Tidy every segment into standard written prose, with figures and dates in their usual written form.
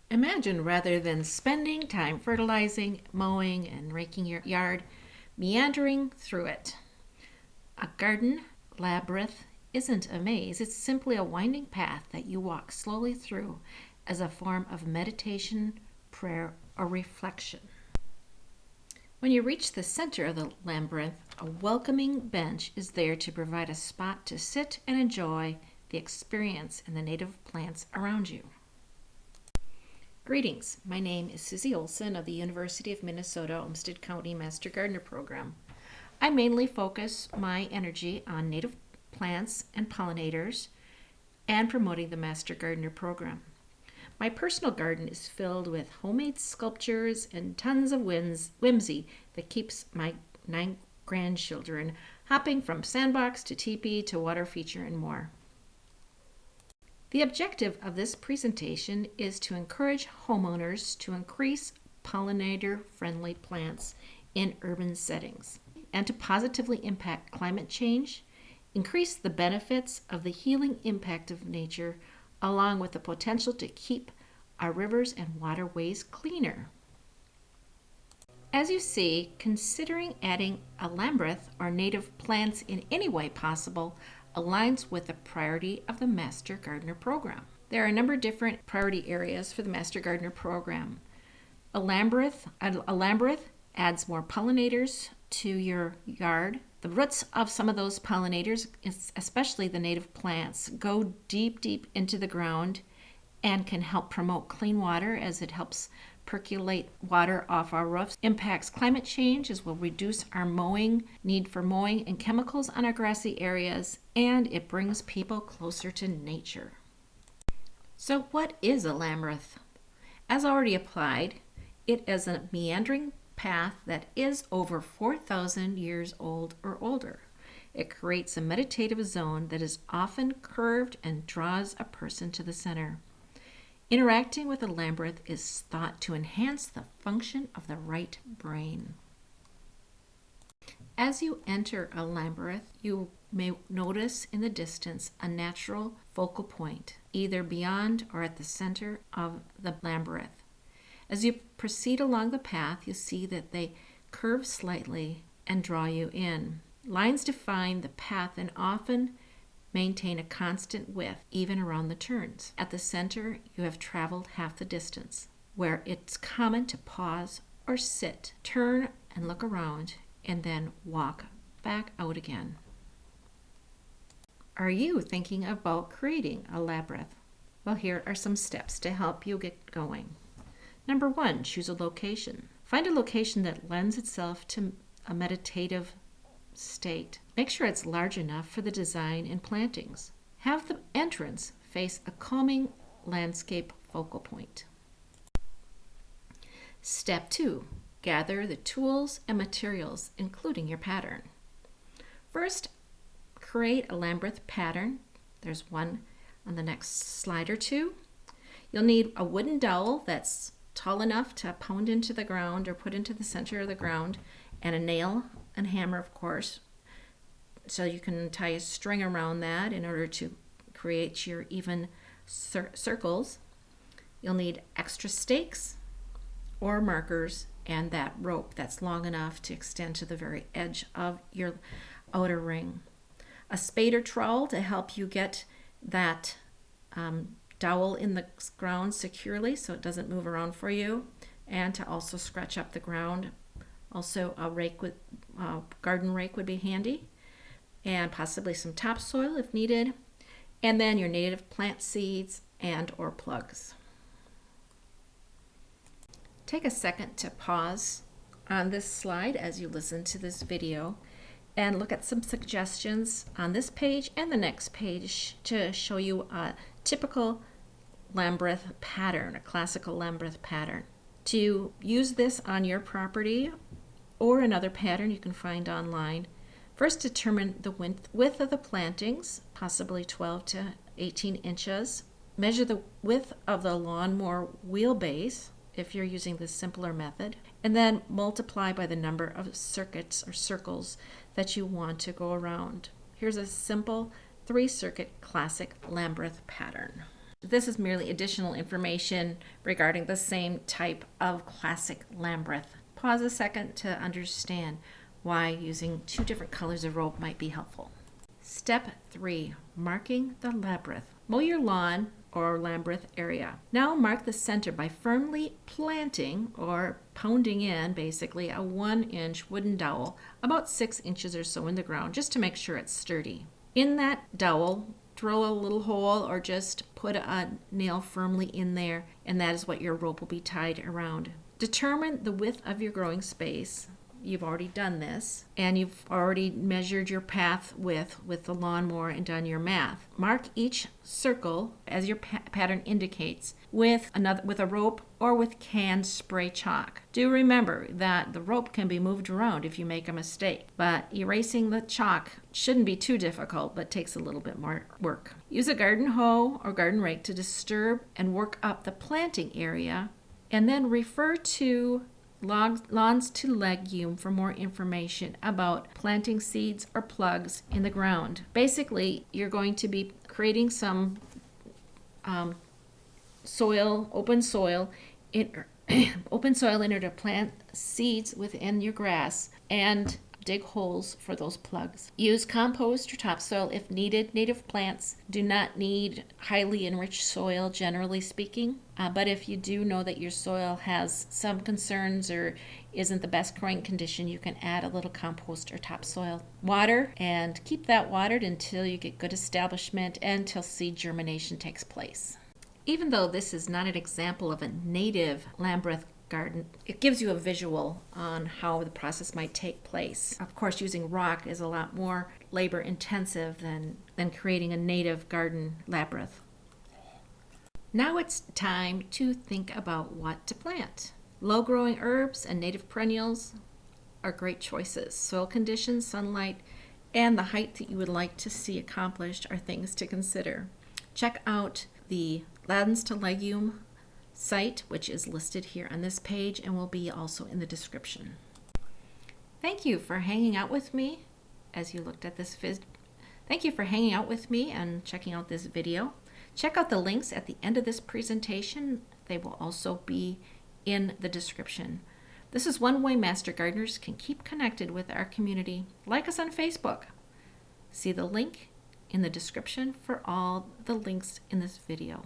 Imagine rather than spending time fertilizing, mowing, and raking your yard, meandering through it. A garden labyrinth isn't a maze, it's simply a winding path that you walk slowly through as a form of meditation, prayer, or reflection. When you reach the center of the labyrinth, a welcoming bench is there to provide a spot to sit and enjoy the experience and the native plants around you. Greetings, my name is Susie Olson of the University of Minnesota Olmsted County Master Gardener Program. I mainly focus my energy on native plants and pollinators and promoting the Master Gardener Program. My personal garden is filled with homemade sculptures and tons of whimsy that keeps my 9 grandchildren hopping from sandbox to teepee to water feature and more. The objective of this presentation is to encourage homeowners to increase pollinator-friendly plants in urban settings and to positively impact climate change, increase the benefits of the healing impact of nature, along with the potential to keep our rivers and waterways cleaner. As you see, considering adding a labyrinth or native plants in any way possible aligns with the priority of the Master Gardener Program. There are a number of different priority areas for the Master Gardener Program. A labyrinth adds more pollinators to your yard. The roots of some of those pollinators, especially the native plants, go deep into the ground and can help promote clean water as it helps percolate water off our roofs, impacts climate change as will reduce our need for mowing and chemicals on our grassy areas, and it brings people closer to nature. So what is a labyrinth? As already applied, it is a meandering path that is over 4,000 years old or older. It creates a meditative zone that is often curved and draws a person to the center. Interacting with a labyrinth is thought to enhance the function of the right brain. As you enter a labyrinth, you may notice in the distance a natural focal point, either beyond or at the center of the labyrinth. As you proceed along the path, you see that they curve slightly and draw you in. Lines define the path and often maintain a constant width, even around the turns. At the center, you have traveled half the distance, where it's common to pause or sit, turn and look around, and then walk back out again. Are you thinking about creating a labyrinth? Well, here are some steps to help you get going. Number 1, choose a location. Find a location that lends itself to a meditative state. Make sure it's large enough for the design and plantings. Have the entrance face a calming landscape focal point. Step 2, gather the tools and materials, including your pattern. First, create a labyrinth pattern. There's one on the next slide or two. You'll need a wooden dowel that's tall enough to pound into the ground or put into the center of the ground, and a nail and hammer, of course, so you can tie a string around that in order to create your even circles. You'll need extra stakes or markers and that rope that's long enough to extend to the very edge of your outer ring. A spade or trowel to help you get that dowel in the ground securely so it doesn't move around for you, and to also scratch up the ground. Also, a garden rake would be handy, and possibly some topsoil if needed, and then your native plant seeds and or plugs. Take a second to pause on this slide as you listen to this video and look at some suggestions on this page and the next page to show you a typical labyrinth pattern, a classical labyrinth pattern. To use this on your property or another pattern you can find online, first determine the width of the plantings, possibly 12 to 18 inches. Measure the width of the lawnmower wheelbase if you're using this simpler method, and then multiply by the number of circuits or circles that you want to go around. Here's a simple 3-circuit classic labyrinth pattern. This is merely additional information regarding the same type of classic Labyrinth. Pause a second to understand why using 2 different colors of rope might be helpful. Step 3, marking the Labyrinth. Mow your lawn or Labyrinth area. Now mark the center by firmly planting or pounding in basically a 1-inch wooden dowel about 6 inches or so in the ground just to make sure it's sturdy. In that dowel, drill a little hole or just put a nail firmly in there, and that is what your rope will be tied around. Determine the width of your growing space. You've already done this, and you've already measured your path width with the lawnmower and done your math. Mark each circle as your pattern indicates with a rope or with canned spray chalk. Do remember that the rope can be moved around if you make a mistake, but erasing the chalk shouldn't be too difficult, but takes a little bit more work. Use a garden hoe or garden rake to disturb and work up the planting area, and then refer to Lawns to Legume for more information about planting seeds or plugs in the ground. Basically, you're going to be creating some open soil in order to plant seeds within your grass and dig holes for those plugs. Use compost or topsoil if needed. Native plants do not need highly enriched soil, generally speaking. But if you do know that your soil has some concerns or isn't the best growing condition, you can add a little compost or topsoil. Water, and keep that watered until you get good establishment and until seed germination takes place. Even though this is not an example of a native Labyrinth garden, it gives you a visual on how the process might take place. Of course, using rock is a lot more labor intensive than creating a native garden Labyrinth. Now it's time to think about what to plant. Low-growing herbs and native perennials are great choices. Soil conditions, sunlight, and the height that you would like to see accomplished are things to consider. Check out the Lawns to Legume site, which is listed here on this page and will be also in the description. Thank you for hanging out with me as you looked at this Thank you for hanging out with me and checking out this video. Check out the links at the end of this presentation. They will also be in the description. This is one way Master Gardeners can keep connected with our community. Like us on Facebook. See the link in the description for all the links in this video.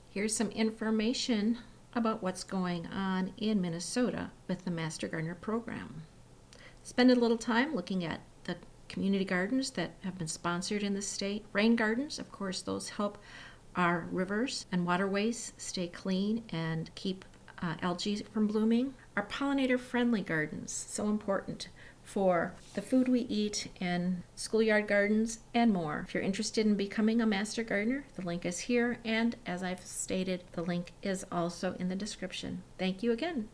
Here's some information about what's going on in Minnesota with the Master Gardener program. Spend a little time looking at the community gardens that have been sponsored in the state. Rain gardens, of course, those help our rivers and waterways stay clean and keep algae from blooming. Our pollinator-friendly gardens, so important for the food we eat and schoolyard gardens and more. If you're interested in becoming a Master Gardener, the link is here, and as I've stated, the link is also in the description. Thank you again.